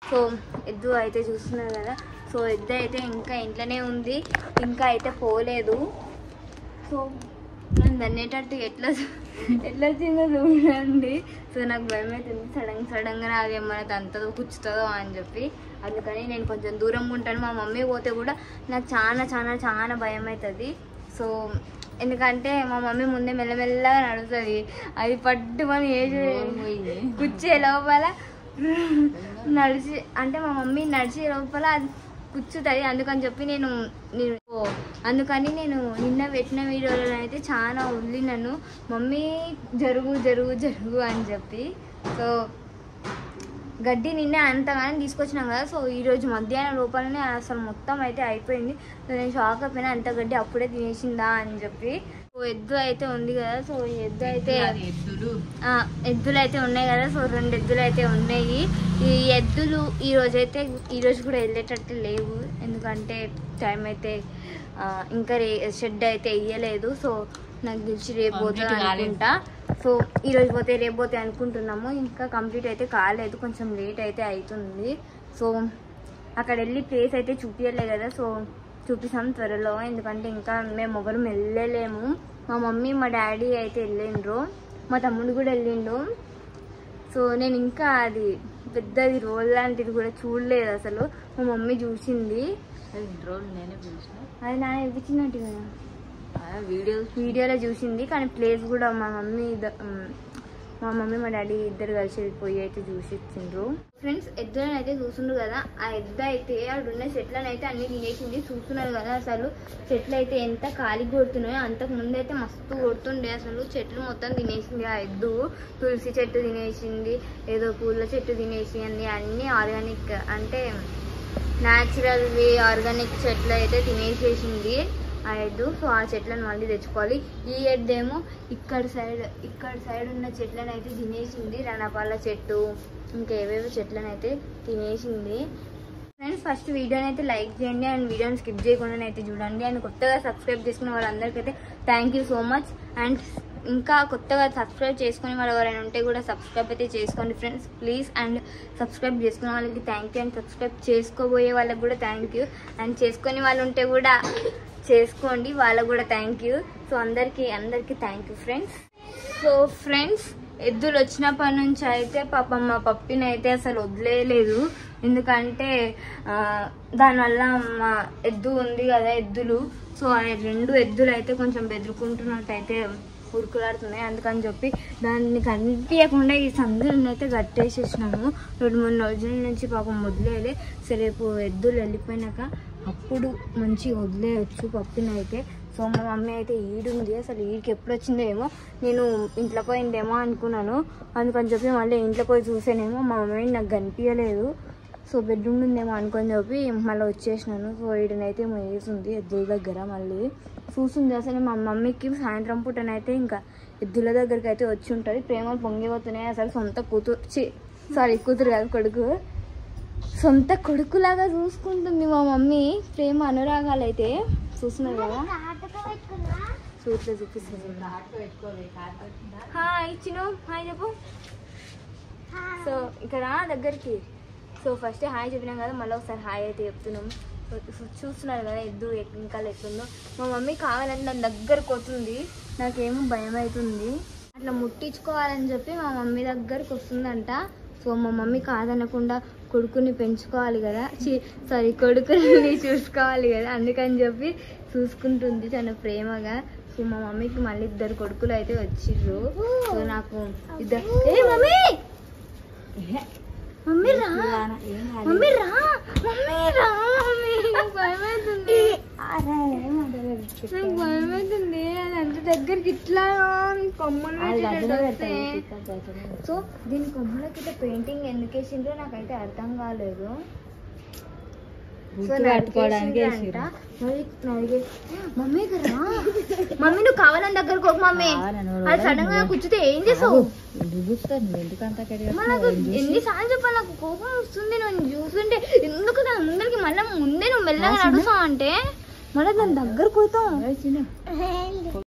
So ఎద్దు అయితే చూస్తున్నారు కదా. సో ఎద్దు అయితే ఇంకా ఇంట్లోనే ఉంది, ఇంకా అయితే పోలేదు. సో నన్ను దన్నేటట్టు ఎట్లా వచ్చిందో చూడండి. సో నాకు భయం అవుతుంది, సడన్గా అది ఏమైనా తంతదో కూర్చుతుందో అని చెప్పి. అందుకని నేను కొంచెం దూరంగా ఉంటాను. మా మమ్మీ పోతే కూడా నాకు చాలా భయం అవుతుంది. సో ఎందుకంటే మా మమ్మీ ముందే మెల్లమెల్లగా నడుస్తుంది, అది పట్టుమని కూర్చే లోపల నడిచి అంటే మా మమ్మీ నడిచే లోపల అది కూర్చుతుంది. అందుకని చెప్పి నేను నిన్న పెట్టిన వీడియోలో అయితే చాలా వదిలినాను, మమ్మీ జరుగు అని చెప్పి. సో గడ్డి నిన్నే అంతగానే తీసుకొచ్చినాం కదా. సో ఈరోజు మధ్యాహ్నం లోపలనే అసలు మొత్తం అయితే అయిపోయింది. సో నేను షాక్ అయిపోయినా, అంత గడ్డి అప్పుడే తినేసిందా అని చెప్పి. సో ఎద్దు అయితే ఉంది కదా. సో ఎద్దు అయితే ఎద్దులు అయితే ఉన్నాయి కదా. సో 2 ఎద్దులు అయితే ఉన్నాయి. ఈ ఎద్దులు ఈరోజు కూడా వెళ్ళేటట్టు లేవు, ఎందుకంటే టైం అయితే ఇంకా షెడ్ అయితే వేయలేదు. సో నాకు తెలిసి రేపు పోతుంది అనుకుంటా. సో ఈరోజు పోతే రేపు పోతే అనుకుంటున్నాము, ఇంకా కంప్లీట్ అయితే కాలేదు, కొంచెం లేట్ అయితే అవుతుంది. సో అక్కడ వెళ్ళి ప్లేస్ అయితే చూపించలే కదా. సో చూపిస్తాం త్వరలో, ఎందుకంటే ఇంకా మేము ఎవరు వెళ్ళలేము. మా మమ్మీ మా డాడీ అయితే వెళ్ళిండ్రు, మా తమ్ముడు కూడా వెళ్ళిండు. సో నేను ఇంకా అది పెద్దది రోల్ లాంటిది కూడా చూడలేదు అసలు. మా మమ్మీ చూసింది, అది నా ఇప్పించినట్టు కదా వీడియోలో చూసింది. కానీ ప్లేస్ కూడా మా మమ్మీ మా డాడీ ఇద్దరు కలిసి పోయి అయితే చూసి ఇచ్చిండ్రు. ఫ్రెండ్స్ ఎద్దులను అయితే చూస్తుండ్రు కదా. ఆ ఎద్దు అయితే అక్కడున్న చెట్లను అయితే అన్ని తినేసింది. చూస్తున్నారు కదా అసలు చెట్లు అయితే ఎంత ఖాళీ కొడుతున్నాయో. అంతకు ముందు అయితే మస్తు కొడుతుండే, అసలు చెట్లు మొత్తం తినేసింది ఆ ఎద్దు. తులసి చెట్టు తినేసింది, ఏదో పూల చెట్టు తినేసింది, అన్ని ఆర్గానిక్ అంటే న్యాచురల్వి ఆర్గానిక్ చెట్లు అయితే తినేసేసింది ఆ ఎద్దు. సో ఆ చెట్లను మళ్ళీ తెచ్చుకోవాలి. ఈ ఎద్దేమో ఇక్కడ సైడ్ ఉన్న చెట్లను అయితే తినేసింది, రణపాల చెట్టు ఇంకేవేవో చెట్లను అయితే తినేసింది. ఫ్రెండ్స్ ఫస్ట్ వీడియోని అయితే లైక్ చేయండి, అండ్ వీడియోని స్కిప్ చేయకుండా అయితే చూడండి. అండ్ కొత్తగా సబ్స్క్రైబ్ చేసుకున్న వాళ్ళందరికీ thank you so much. And ఇంకా కొత్తగా సబ్స్క్రైబ్ చేసుకునే వాళ్ళు ఎవరైనా ఉంటే కూడా సబ్స్క్రైబ్ అయితే చేసుకోండి ఫ్రెండ్స్ ప్లీజ్. అండ్ సబ్స్క్రైబ్ చేసుకునే వాళ్ళకి థ్యాంక్ యూ, అండ్ సబ్స్క్రైబ్ చేసుకోబోయే వాళ్ళకి కూడా థ్యాంక్ యూ, అండ్ చేసుకునే వాళ్ళు ఉంటే కూడా చేసుకోండి, వాళ్ళకు కూడా థ్యాంక్ యూ. సో అందరికీ thank you friends. So friends ఎద్దులు వచ్చినప్పటి నుంచి అయితే పాపం మా పప్పిని అయితే అసలు వదిలేయలేదు, ఎందుకంటే దానివల్ల మా ఎద్దు ఉంది కదా ఎద్దులు. సో ఆ 2 ఎద్దులు అయితే కొంచెం బెదురుకుంటున్నట్టు అయితే ఉరుకులాడుతున్నాయి. అందుకని చెప్పి దాన్ని కనిపించకుండా ఈ సందులను అయితే కట్టేసేసినాము. 2-3 రోజుల నుంచి పాపం వదిలేయలే. సరే రేపు ఎద్దులు వెళ్ళిపోయినాక అప్పుడు మంచిగా వదిలేయచ్చు పప్పిని అయితే. సో మా మమ్మీ అయితే ఈడుంది, అసలు ఈడికి ఎప్పుడు వచ్చిందో ఏమో, నేను ఇంట్లో పోయిందేమో అనుకున్నాను. అందుకని చెప్పి మళ్ళీ ఇంట్లో పోయి చూసానేమో మా మమ్మీ నాకు కనిపించలేదు. సో బెడ్రూమ్ ఉందేమో అనుకొని చెప్పి మళ్ళీ వచ్చేసినాను. సో ఈడనైతే వేసింది ఎద్దుల దగ్గర, మళ్ళీ చూస్తుంది. అసలు మా మమ్మీకి సాయంత్రం పూటనైతే ఇంకా ఎద్దుల దగ్గరికి అయితే వచ్చి ఉంటుంది. ప్రేమలు పొంగిపోతున్నాయి అసలు. సొంత కూతురు కాదు కొడుకు, సొంత కొడుకులాగా చూసుకుంటుంది మా మమ్మీ. ప్రేమ అనురాగాలు అయితే చూస్తున్నారు కదా. సూట్లో చూపిస్తుంది. హాయ్ చిను, హాయ్ చెప్పు. సో ఇక్కడ దగ్గరికి. సో ఫస్ట్ హాయ్ చెప్పినాం కదా, మళ్ళీ ఒకసారి హాయ్ అయితే చెప్తున్నాం. చూస్తున్నారు కదా ఎద్దు ఇంకా ఎట్లుందో. మా మమ్మీ కావాలని నన్ను దగ్గరకు వస్తుంది, నాకేమో భయం అవుతుంది. అట్లా ముట్టించుకోవాలని చెప్పి మా మమ్మీ దగ్గరకు వస్తుందంట. సో మా మమ్మీ కాదనకుండా కొడుకుని పెంచుకోవాలి కదా, కొడుకుని చూసుకోవాలి కదా, అందుకని చెప్పి చూసుకుంటుంది తన ప్రేమగా. సో మా మమ్మీకి మళ్ళీ 2 కొడుకులు అయితే వచ్చిర్రు. సో నాకు మమ్మీ రా మమ్మీ రా మమ్మీ రా మమ్మీ, నాకు భయమవుతుంది, నాకు భయమవుతుంది. అది అంత దగ్గరికి ఇట్లా కొమ్మలు పెట్టి. సో దీని కొమ్మలకి ఇట్లా పెయింటింగ్ ఎందుకు వేసిండ్రో నాకైతే అర్థం కాలేదు. సో నడికేసిండ్రంట. మమ్మీ రా మమ్మీ, నువ్వు కావాలని దగ్గరకు ఒక మమ్మీ, అది సడన్ గా కూర్చుతే ఏం చేసావు? ఎన్నిసార్లు చెప్పాలి, నాకు కోపం వస్తుంది. నువ్వు చూస్తుంటే ఎందుకు దాని ముందరికి మళ్ళీ ముందే నువ్వు మెల్లగా నడుస్తావు అంటే మళ్ళీ దాని దగ్గరకు పోతావు.